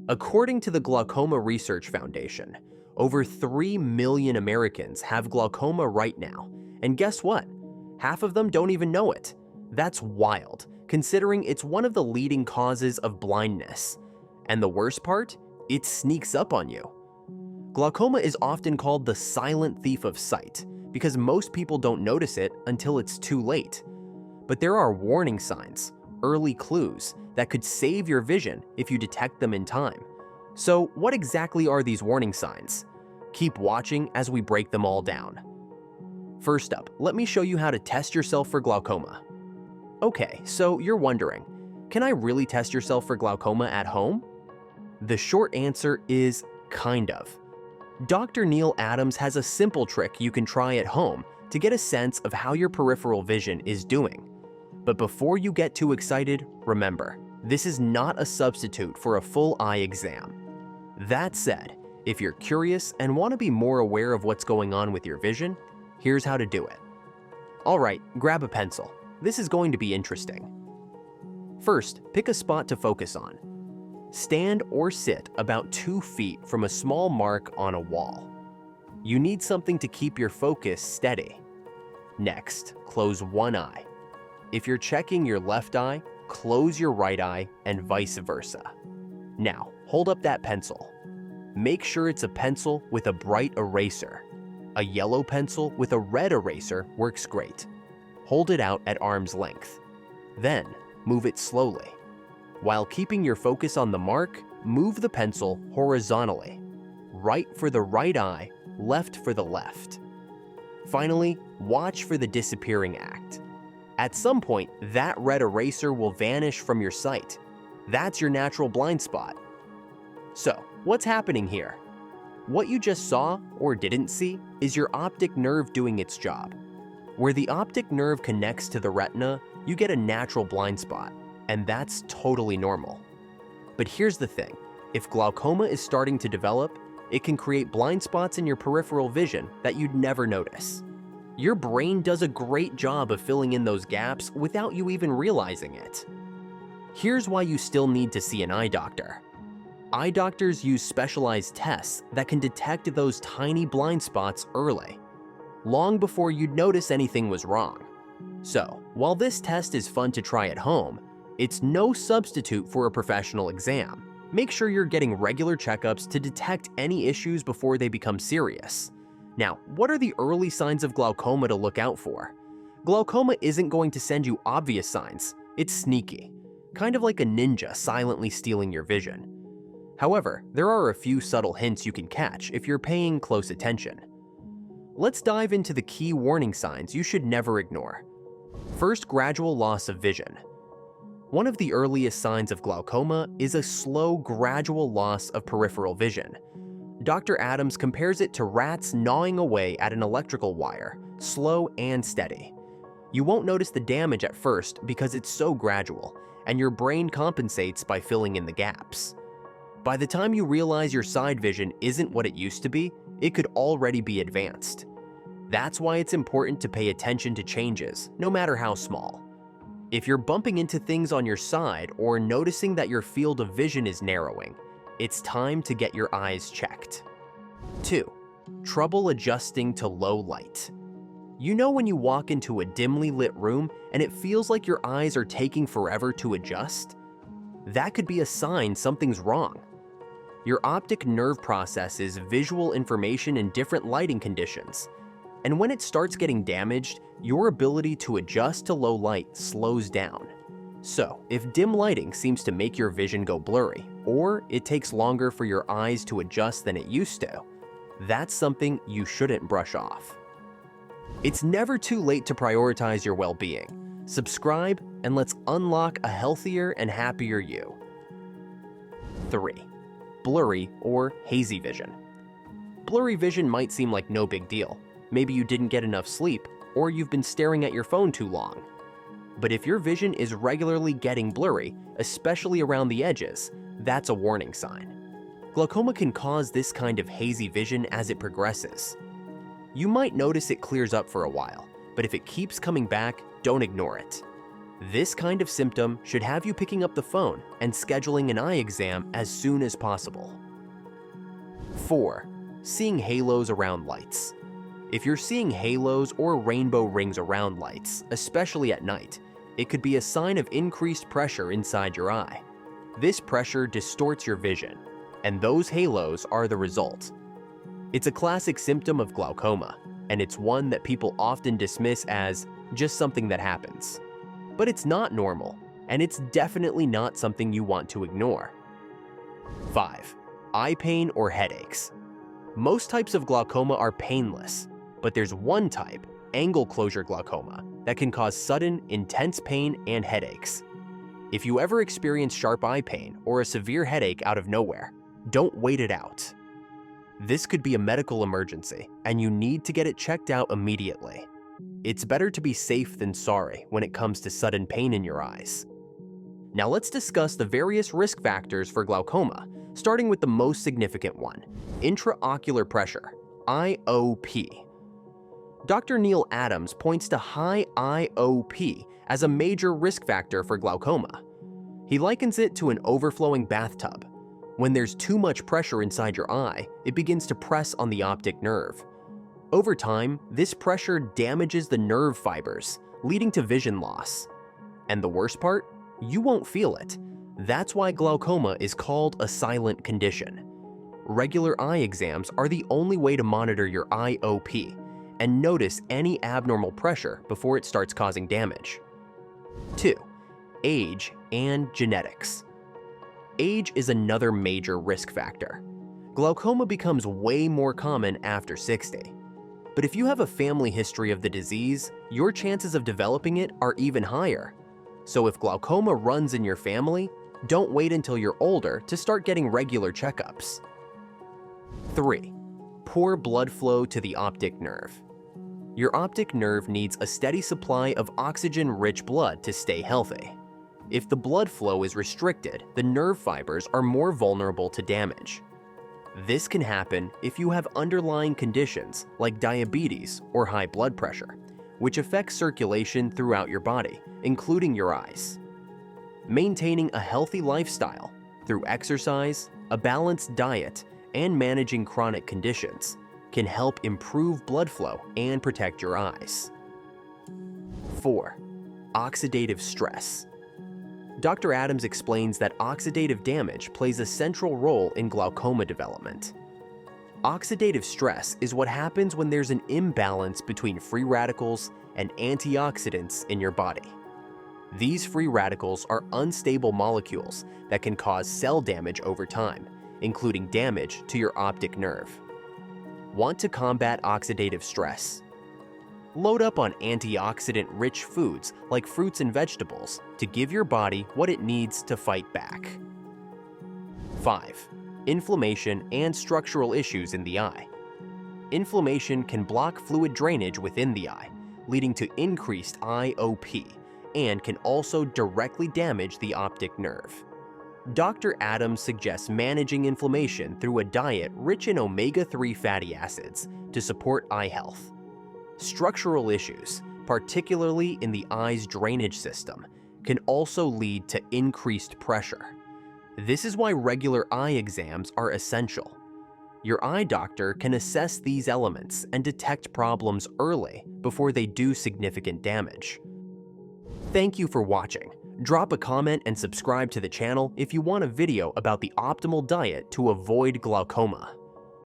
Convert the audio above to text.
According to the Glaucoma Research Foundation, over 3 million Americans have glaucoma right now, and guess what? Half of them don't even know it. That's wild, considering it's one of the leading causes of blindness. And the worst part? It sneaks up on you. Glaucoma is often called the silent thief of sight because most people don't notice it until it's too late. But there are warning signs, early clues, that could save your vision if you detect them in time. So what exactly are these warning signs? Keep watching as we break them all down. First up, let me show you how to test yourself for glaucoma. Okay, so you're wondering, can I really test yourself for glaucoma at home? The short answer is kind of. Dr. Neil Adams has a simple trick you can try at home to get a sense of how your peripheral vision is doing. But before you get too excited, remember, this is not a substitute for a full eye exam. That said, if you're curious and want to be more aware of what's going on with your vision, here's how to do it. Alright, grab a pencil. This is going to be interesting. First, pick a spot to focus on. Stand or sit about 2 feet from a small mark on a wall. You need something to keep your focus steady. Next, close one eye. If you're checking your left eye, close your right eye and vice versa. Now, hold up that pencil. Make sure it's a pencil with a bright eraser. A yellow pencil with a red eraser works great. Hold it out at arm's length. Then, move it slowly. While keeping your focus on the mark, move the pencil horizontally. Right for the right eye, left for the left. Finally, watch for the disappearing act. At some point, that red eraser will vanish from your sight. That's your natural blind spot. So, what's happening here? What you just saw, or didn't see, is your optic nerve doing its job. Where the optic nerve connects to the retina, you get a natural blind spot, and that's totally normal. But here's the thing, if glaucoma is starting to develop, it can create blind spots in your peripheral vision that you'd never notice. Your brain does a great job of filling in those gaps without you even realizing it. Here's why you still need to see an eye doctor. Eye doctors use specialized tests that can detect those tiny blind spots early, long before you'd notice anything was wrong. So, while this test is fun to try at home, it's no substitute for a professional exam. Make sure you're getting regular checkups to detect any issues before they become serious. Now, what are the early signs of glaucoma to look out for? Glaucoma isn't going to send you obvious signs. It's sneaky, kind of like a ninja silently stealing your vision. However, there are a few subtle hints you can catch if you're paying close attention. Let's dive into the key warning signs you should never ignore. First, gradual loss of vision. One of the earliest signs of glaucoma is a slow, gradual loss of peripheral vision. Dr. Adams compares it to rats gnawing away at an electrical wire, slow and steady. You won't notice the damage at first because it's so gradual, and your brain compensates by filling in the gaps. By the time you realize your side vision isn't what it used to be, it could already be advanced. That's why it's important to pay attention to changes, no matter how small. If you're bumping into things on your side or noticing that your field of vision is narrowing, it's time to get your eyes checked. 2. Trouble adjusting to low light. You know when you walk into a dimly lit room and it feels like your eyes are taking forever to adjust? That could be a sign something's wrong. Your optic nerve processes visual information in different lighting conditions, and when it starts getting damaged, your ability to adjust to low light slows down. So, if dim lighting seems to make your vision go blurry, or it takes longer for your eyes to adjust than it used to, that's something you shouldn't brush off. It's never too late to prioritize your well-being. Subscribe, and let's unlock a healthier and happier you. 3. Blurry or hazy vision. Blurry vision might seem like no big deal. Maybe you didn't get enough sleep, or you've been staring at your phone too long. But if your vision is regularly getting blurry, especially around the edges, that's a warning sign. Glaucoma can cause this kind of hazy vision as it progresses. You might notice it clears up for a while, but if it keeps coming back, don't ignore it. This kind of symptom should have you picking up the phone and scheduling an eye exam as soon as possible. 4. Seeing halos around lights. If you're seeing halos or rainbow rings around lights, especially at night, it could be a sign of increased pressure inside your eye. This pressure distorts your vision, and those halos are the result. It's a classic symptom of glaucoma, and it's one that people often dismiss as just something that happens. But it's not normal, and it's definitely not something you want to ignore. 5. Eye pain or headaches. Most types of glaucoma are painless, but there's one type, angle closure glaucoma, that can cause sudden, intense pain and headaches. If you ever experience sharp eye pain or a severe headache out of nowhere, don't wait it out. This could be a medical emergency, and you need to get it checked out immediately. It's better to be safe than sorry when it comes to sudden pain in your eyes. Now let's discuss the various risk factors for glaucoma, starting with the most significant one, intraocular pressure, IOP. Dr. Neil Adams points to high IOP as a major risk factor for glaucoma. He likens it to an overflowing bathtub. When there's too much pressure inside your eye, it begins to press on the optic nerve. Over time, this pressure damages the nerve fibers, leading to vision loss. And the worst part? You won't feel it. That's why glaucoma is called a silent condition. Regular eye exams are the only way to monitor your IOP and notice any abnormal pressure before it starts causing damage. 2. Age and genetics. Age is another major risk factor. Glaucoma becomes way more common after 60. But if you have a family history of the disease, your chances of developing it are even higher. So if glaucoma runs in your family, don't wait until you're older to start getting regular checkups. 3. Poor blood flow to the optic nerve. Your optic nerve needs a steady supply of oxygen-rich blood to stay healthy. If the blood flow is restricted, the nerve fibers are more vulnerable to damage. This can happen if you have underlying conditions like diabetes or high blood pressure, which affects circulation throughout your body, including your eyes. Maintaining a healthy lifestyle through exercise, a balanced diet, and managing chronic conditions can help improve blood flow and protect your eyes. 4. Oxidative stress. Dr. Adams explains that oxidative damage plays a central role in glaucoma development. Oxidative stress is what happens when there's an imbalance between free radicals and antioxidants in your body. These free radicals are unstable molecules that can cause cell damage over time, including damage to your optic nerve. Want to combat oxidative stress? Load up on antioxidant-rich foods like fruits and vegetables to give your body what it needs to fight back. 5. Inflammation and structural issues in the eye. Inflammation can block fluid drainage within the eye, leading to increased IOP, and can also directly damage the optic nerve. Dr. Adams suggests managing inflammation through a diet rich in omega-3 fatty acids to support eye health. Structural issues, particularly in the eye's drainage system, can also lead to increased pressure. This is why regular eye exams are essential. Your eye doctor can assess these elements and detect problems early before they do significant damage. Thank you for watching. Drop a comment and subscribe to the channel if you want a video about the optimal diet to avoid glaucoma.